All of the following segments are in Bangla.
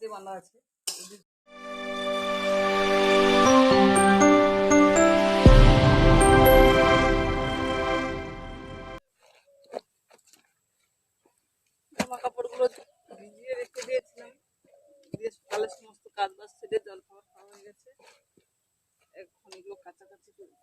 দিয়ে বাঁধা আছে। জামা কাপড়গুলো ভিজিয়ে রেখে দিয়েছিলাম, দিয়ে সকালে সমস্ত কাজ বাজ সেরে জল খাবার খাওয়া হয়ে গেছে। এখন এগুলো কাছাকাছি করি।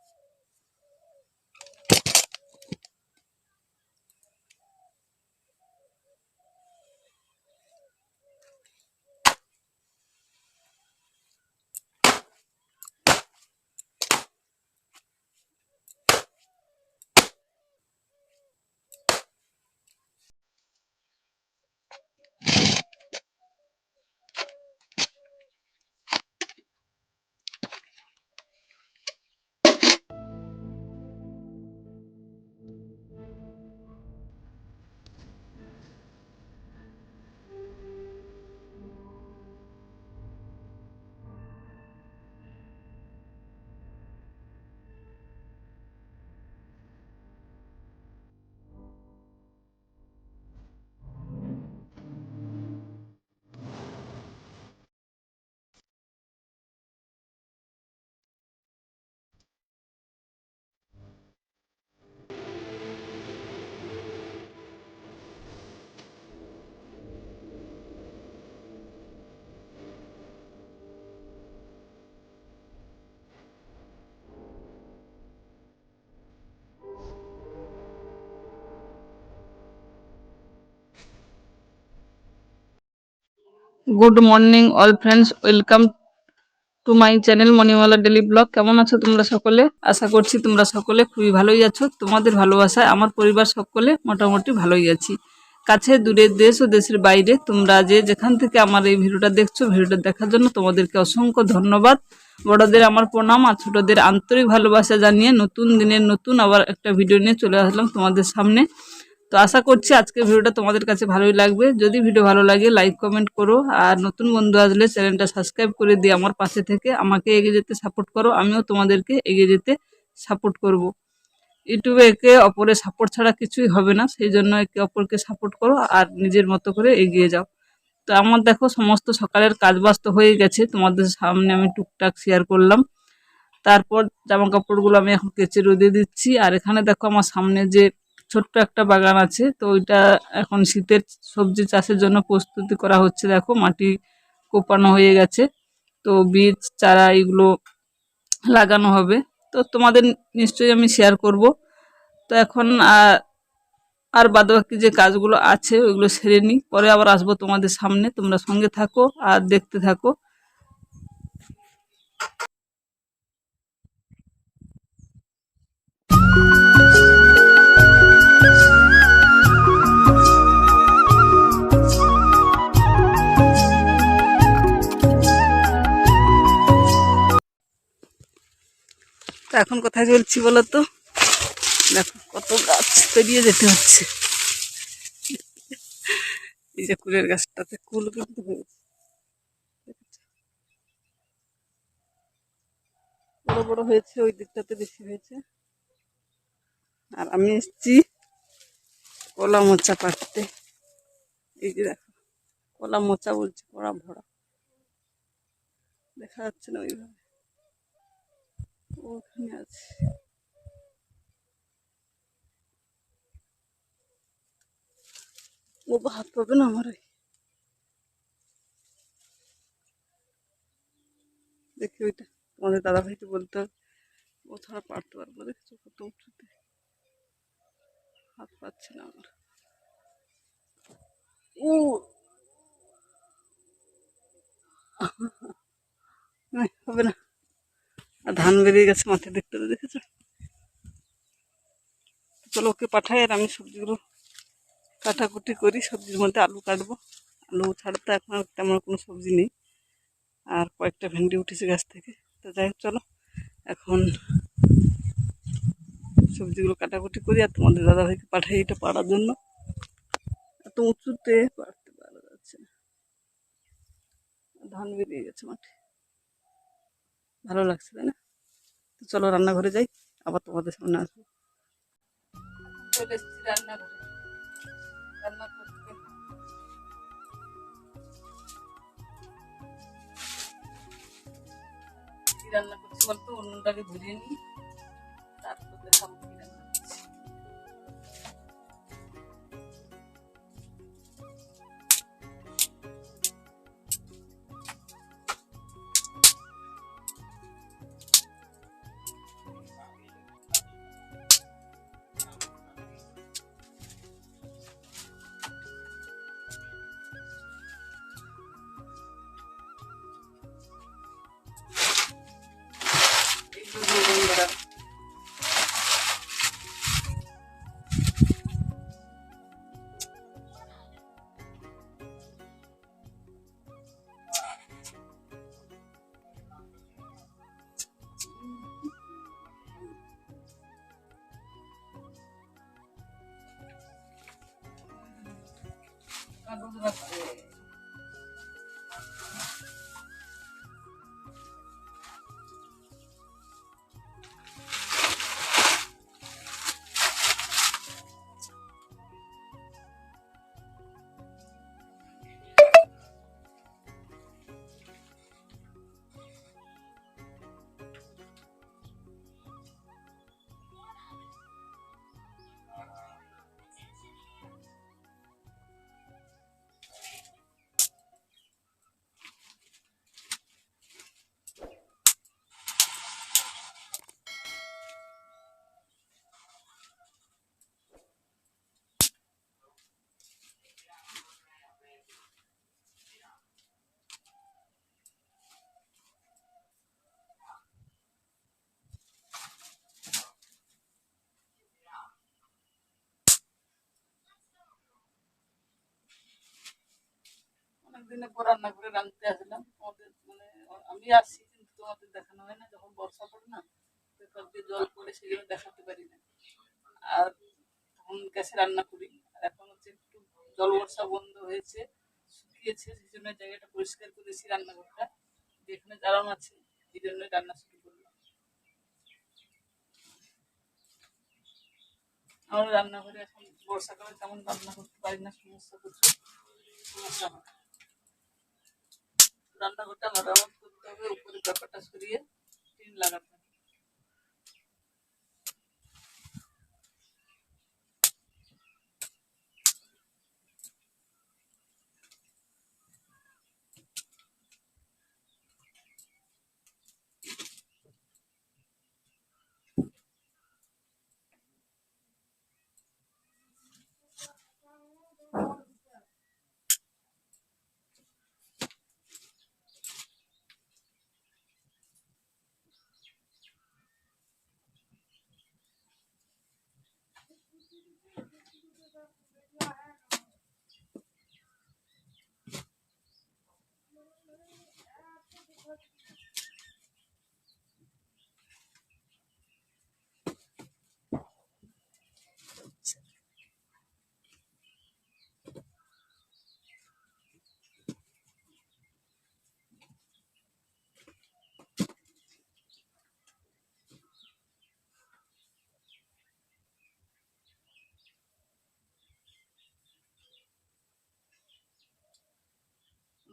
Good morning all friends, welcome to my channel Manimala daily blog. কেমন আছো তোমরা সকলে? আশা করছি তোমরা সকলে খুবই ভালোই আছো। তোমাদের ভালোবাসায় আমার পরিবার সকলে মোটামুটি ভালোই আছি। কাছে দূরে, দেশ ও দেশের বাইরে তোমরা যে যেখান থেকে আমার এই ভিডিওটা দেখছো, ভিডিওটা দেখার জন্য তোমাদেরকে অসংখ্য ধন্যবাদ। বড়দের আমার প্রণাম আর ছোটদের আন্তরিক ভালোবাসা জানিয়ে নতুন দিনের নতুন আবার একটা ভিডিও নিয়ে চলে আসলাম তোমাদের সামনে। তো আশা করছি আজকের ভিডিওটা তোমাদের কাছে ভালোই লাগবে। যদি ভিডিও ভালো লাগে লাইক কমেন্ট করো, আর নতুন বন্ধু আসলে চ্যানেলটা সাবস্ক্রাইব করে দিয়ে আমার পাশে থেকে আমাকে এগিয়ে যেতে সাপোর্ট করো, আমিও তোমাদেরকে এগিয়ে যেতে সাপোর্ট করব। ইউটিউবে একে অপরের সাপোর্ট ছাড়া কিছুই হবে না, সেই জন্য একে অপরকে সাপোর্ট করো আর নিজের মতো করে এগিয়ে যাও। তো আমার দেখো সমস্ত সকালের কাজ বাস্ত হয়ে গেছে, তোমাদের সামনে আমি টুকটাক শেয়ার করলাম। তারপর জামা কাপড়গুলো আমি এখন কেচে রোদে দিচ্ছি। আর এখানে দেখো আমার সামনে যে ছোট্ট একটা বাগান আছে, তো ওইটা এখন শীতের সবজি চাষের জন্য প্রস্তুতি করা হচ্ছে। দেখো মাটি কোপানো হয়ে গেছে, তো বীজ চারা এগুলো লাগানো হবে। তো তোমাদের নিশ্চয়ই আমি শেয়ার করব। তো এখন আর বাদবাকি যে কাজগুলো আছে ওইগুলো সেরে নিই, পরে আবার আসবো তোমাদের সামনে। তোমরা সঙ্গে থাকো আর দেখতে থাকো। তো এখন কোথায় চলছি বলো তো? দেখো কত গাছ পেরিয়ে যেতে হচ্ছে। এই যে কুলের গাছটাতে কুল কিন্তু হয়েছে, বড় বড় হয়েছে, ওই দিকটাতে বেশি হয়েছে। আর আমি এসছি কলা মোচা পাড়তে। এই যে দেখো কলা মোচা বলছে, কড়া ভরা, দেখা যাচ্ছে না ওইভাবে, ওখানে আছে। ও হাত পাবে না আমার। দেখি ওইটা তোমাদের দাদা ভাইকে বলতে হবে, ও ছাড়া পারতে পারবো না। দেখছো কত উঁচুতে, হাত পাচ্ছে না আমার। ও হবে না। আর ধান বেরিয়ে গেছে মাঠে, দেখতে দেখেছো? চলো ওকে পাঠাই, আর আমি সবজিগুলো কাটাকুটি করি। সবজির মধ্যে আলু কাটবো। আলু ছাড়া তো এখন আর তেমন কোনো সবজি নেই। আর কয়েকটা ভেন্ডি উঠেছে গাছ থেকে। তো যাই হোক, চলো এখন সবজিগুলো কাটাকুটি করি আর তোমাদের দাদাভাইকে পাঠাই এটা পাড়ার জন্য। এত উঁচুতে পারতে পারা যাচ্ছে না, ধান বেরিয়ে গেছে মাঠে। ভালো লাগছে তাই না? তো চলো রান্নাঘরে যাই, আবার তোমাদের সামনে আসবো। চলে এসেছি রান্নাঘরে, রান্না করতে। রান্না করছি বলতো, উনুনটাকে ধরিয়ে নিই, তারপর দেখাবো কি রান্না করছি। বন্ধুরা কাগজ রাখছে। অনেকদিনের পর রান্না করে রাঁধতে আসলাম তোমাদের, মানে আমি আসছি কিন্তু তোমাদের দেখানো হয় না, যখন বর্ষা পড়ে না পেপার দিয়ে জল পড়ে সেই জন্য দেখাতে পারি না। আর তখন গ্যাসে রান্না করি, আর এখন হচ্ছে একটু জল বর্ষা বন্ধ হয়েছে, শুকিয়েছে, সেই জন্য জায়গাটা পরিষ্কার করেছি, রান্নাঘরটা যেখানে দাঁড়ান আছে, এই জন্যই রান্না শুরু করলাম। আমরা রান্নাঘরে এখন বর্ষাকালে তেমন রান্না করতে পারি না, সমস্যা প্রচুর সমস্যা হয়। রান্নাঘরটা মেরামত করতে হবে, উপরে ব্যাপারটা সরিয়ে টিন লাগাতে হবে।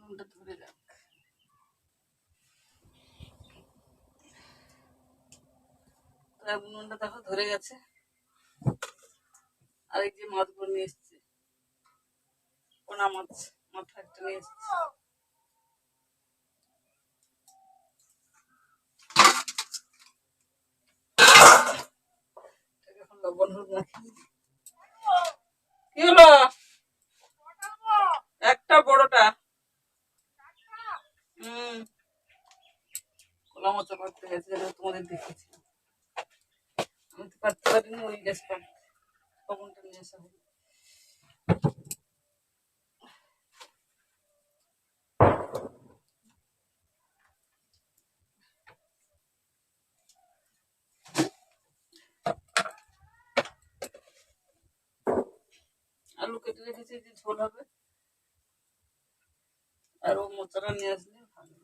নুনটা ধরে যাক, নুনটা দেখো ধরে গেছে। আর এই যে মাছগুলো নিয়ে এসছে, পোনা মাছ, মাথা একটা নিয়ে এসছে। এখন লবণ হলুদ মাখিয়ে, কি হলো একটা বড়টা, কলা মোচা পাড়তে গেছে, তোমাদের দেখেছি, আমি তো পারতে পারিনি, ওই গ্যাস পাড়তে লবণটা নিয়ে আসা হলো। আলু কেটে রেখেছি যে ঝোল হবে, আর ও মোচাটা নিয়ে আসলে ভালো।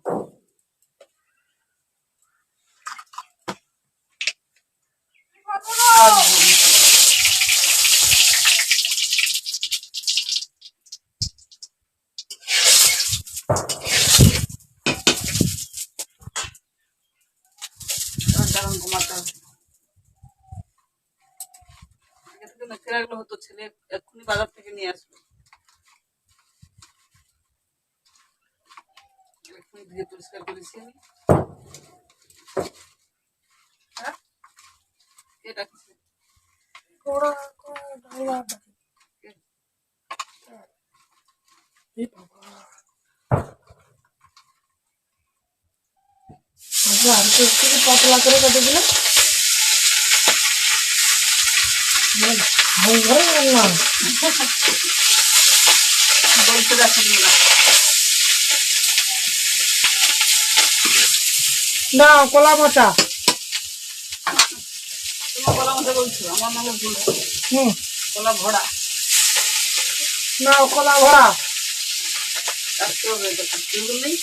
এখন ঘুমাতে হবে। আগে থেকে মেখে রাখলে হতো, ছেলে এক্ষুনি বাজার থেকে নিয়ে আসবে, এক্ষুনি ধুয়ে পরিষ্কার করেছি আমি। হ্যাঁ এটা কিছু পাতলা করে কেটে দিলে বলতে রাখেন না। না কলা মোচা। তোমার কলা মতো বলছো, আমার নামে ভুল। কলা ভরা না কলা ভরা। কাটতে হবে, এটা কাটতে নেই।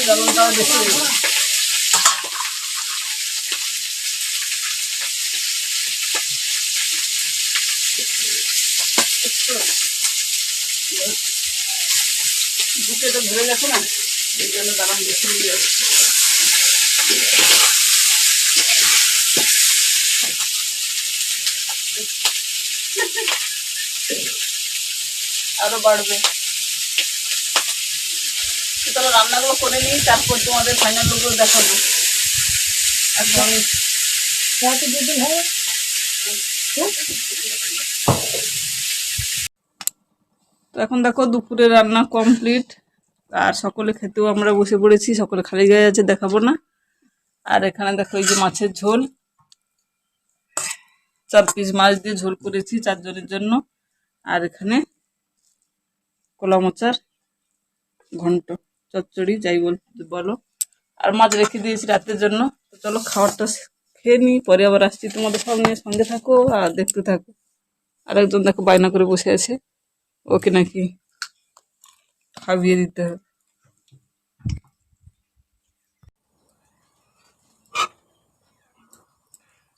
লবণটাও বেশি দেবো। বুকে তো ধরে গেছে না, এই জন্য দাম বেশি নিয়ে যাচ্ছে। আরো বাড়বে। তাহলে রান্নাগুলো করে নিই, তারপর তোমাদের ফাইনাল লুকগুলো দেখাবো। এখন তো এখন দেখো দুপুরে রান্না কমপ্লিট, আর সকলে খেতেও আমরা বসে পড়েছি, সকলে খালি গায়ে আছে, দেখাবো না। আর এখানে দেখো এই যে মাছের ঝোল, 4 পিস মাছ দিয়ে ঝোল করেছি 4 জনের জন্য। আর এখানে কলা মোচার ঘন্ট, চচ্চড়ি যাই বলো, আর মাছ রেখে দিয়েছি রাতের জন্য। তো চলো খাবারটা খেয়ে নিই, পরে আবার আসছি তোমাদের সামনে, সঙ্গে থাকো আর দেখতে থাকো। আর একজন দেখো বায়না করে বসে আছে, ওকে নাকি খাইয়ে দিতে হবে।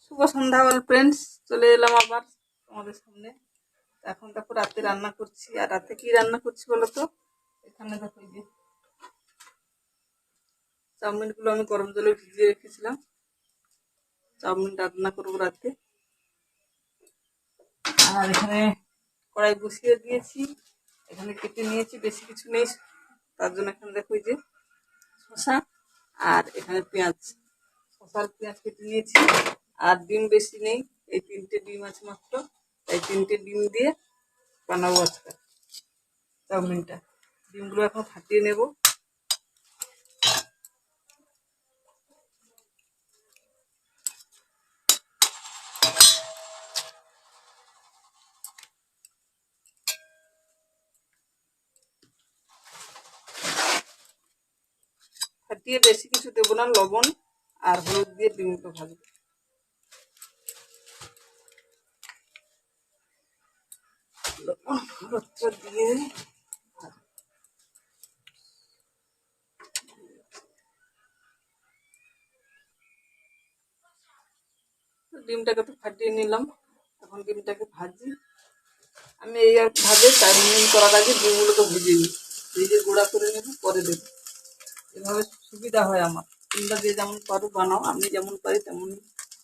শুভ সন্ধ্যা অল ফ্রেন্ডস, চলে এলাম আবার তোমাদের সামনে। এখন দেখো রাতে রান্না করছি, আর রাতে কি রান্না করছি বলো তো? এখানে দেখো এই যে চাউমিন গুলো আমি গরম জলে ভিজিয়ে রেখেছিলাম, চাউমিন রান্না করবো রাতে। আর এখানে কড়াই বসিয়ে দিয়েছি, এখানে কেটে নিয়েছি, বেশি কিছু নেই তার জন্য। এখানে দেখো এই যে শসা, আর এখানে পেঁয়াজ, শসার পেঁয়াজ কেটে নিয়েছি। আর ডিম বেশি নেই, এই 3টে ডিম আছে মাত্র, এই 3টে ডিম দিয়ে বানাবো আজকে চাউমিনটা। ডিমগুলো এখন ফাটিয়ে নেব। ফাটিয়ে বেশি কিছু দেবো না, লবণ আর হলুদ দিয়ে ডিমগুলো ভাজবো। লবণ হলুদটা দিয়ে ডিমটাকে তো ফাটিয়ে নিলাম, এখন ডিমটাকে ভাজি। আমি এই আর ভাবে চাউমিন করার আগে ডিমগুলোকে ভেজে নিই, ভেজে গুঁড়া করে নেব, পরে দেবো। এভাবে সুবিধা হয় আমার। তোমরা যে যেমন পারো বানাও, আমি যেমন পারি তেমনই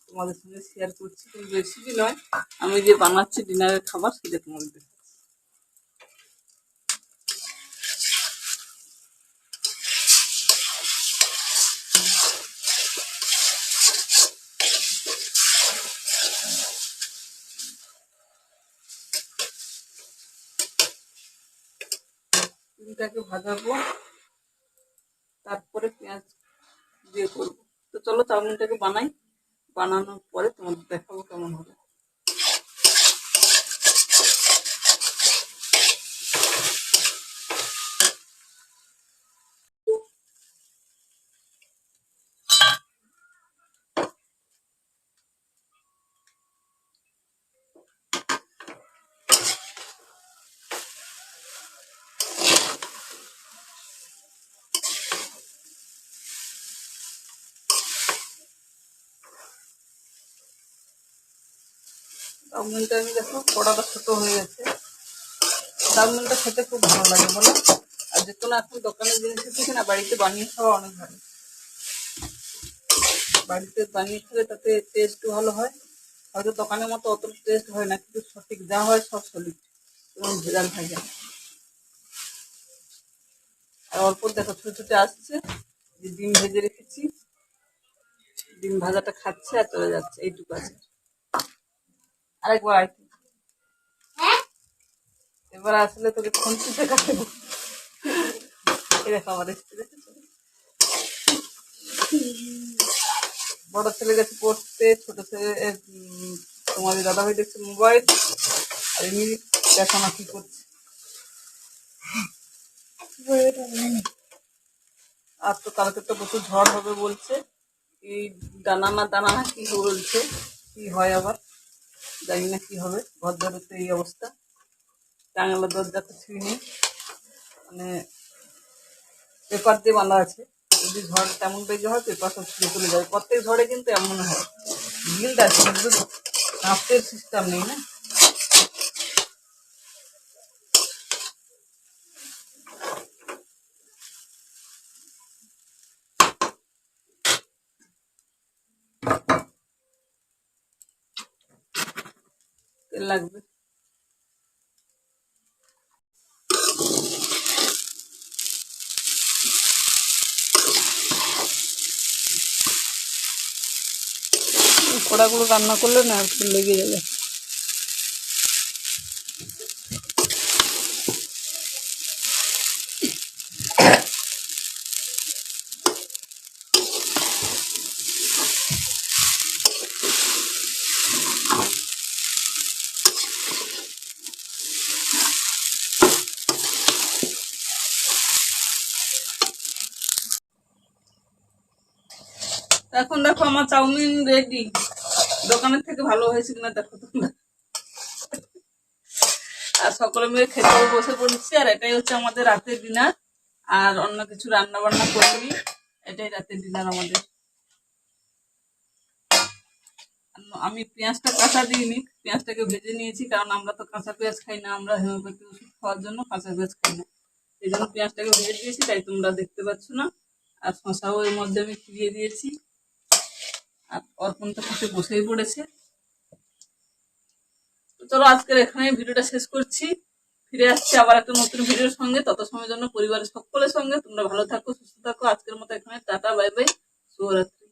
তোমাদের সঙ্গে শেয়ার করছি। কিন্তু রেসিপি নয়, আমি যে বানাচ্ছি ডিনারের খাবার সেটা তোমাদের দেখাচ্ছি। ডিমটাকে ভাজাবো, তারপরে পেঁয়াজ দিয়ে করবো। তো চলো চাউমিনটাকে বানাই, বানানোর পরে তোমাদের দেখাবো কেমন হবে। চাউমিনটা আমি দেখো কড়াটা ছোট হয়ে গেছে, চাউমিনটা খেতে খুব ভালো লাগে বলো। আর যে কোনো এখন দোকানের জিনিসের থেকে না বাড়িতে বানিয়ে খাওয়া অনেক ভালো। বাড়িতে বানিয়ে খেলে তাতে টেস্টও ভালো হয়। হয়তো দোকানের মতো অত টেস্ট হয় না, কিন্তু সঠিক যা হয় সব সলিড এবং ভেজাল ভাজা। আর অল্প দেখো ছোট ছোট আসছে, যে ডিম ভেজে রেখেছি, ডিম ভাজাটা খাচ্ছে আর চলে যাচ্ছে, এইটুকু আছে। আরেকবার আইতে, এবার আসলে তোকে খুন্তিতে কাটে দেবো। এই দেখো আমার এসছে, দেখেছো? বড় ছেলে গেছে পড়তে, ছোট ছেলে তোমাদের দাদা ভাই দেখছে মোবাইল, আর এমনি দেখো না কি করছে। আর তো কালকে তো প্রচুর ঝড় হবে বলছে, এই দানা না কি বলছে, কি হয় আবার জানি না কি হবে। ঘর ধরে তো এই অবস্থা, জানালা দরজা তো ছুঁই নেই, মানে পেপার দিয়ে বাঁধা আছে। যদি ঝড় তেমন বেগে হয় পেপার সব ছুঁড়ে চলে যাবে। প্রত্যেক ঝড়ে কিন্তু এমন হয়, গিল্ড আছে কিন্তু কাঁপের সিস্টেম নেই না। তেল লাগবে। কড়াগুলো রান্না করলে না একটু লেগে যাবে। এখন দেখো আমার চাউমিন রেডি। দোকানের থেকে ভালো হয়েছে কিনা দেখো তোমরা। আর সকলে মিলে খেতেও বসে পড়েছি, আর এটাই হচ্ছে আমাদের রাতের ডিনার। আর অন্য কিছু রান্না বান্না করিনি, এটাই রাতের ডিনার আমাদের। আমি পেঁয়াজটা কাঁচা দিইনি, পেঁয়াজটাকে ভেজে নিয়েছি, কারণ আমরা তো কাঁচা পেঁয়াজ খাই না, আমরা হোমিওপ্যাথি ওষুধ খাওয়ার জন্য কাঁচা পেঁয়াজ খাই না। এই জন্য পেঁয়াজটাকে ভেজে দিয়েছি, তাই তোমরা দেখতে পাচ্ছ না। আর শশাও এর মধ্যে আমি ফিরিয়ে দিয়েছি। আর অর্পণ তো খেতে বসেই পড়েছে। তো চলো আজকের এখানে ভিডিওটা শেষ করছি। ফিরে আসছি আবার একটা নতুন ভিডিওর সঙ্গে। তত সময়ের জন্য পরিবারের সকলের সঙ্গে তোমরা ভালো থাকো, সুস্থ থাকো। আজকের মতো এখানে টাটা, বাই বাই, শুভরাত্রি।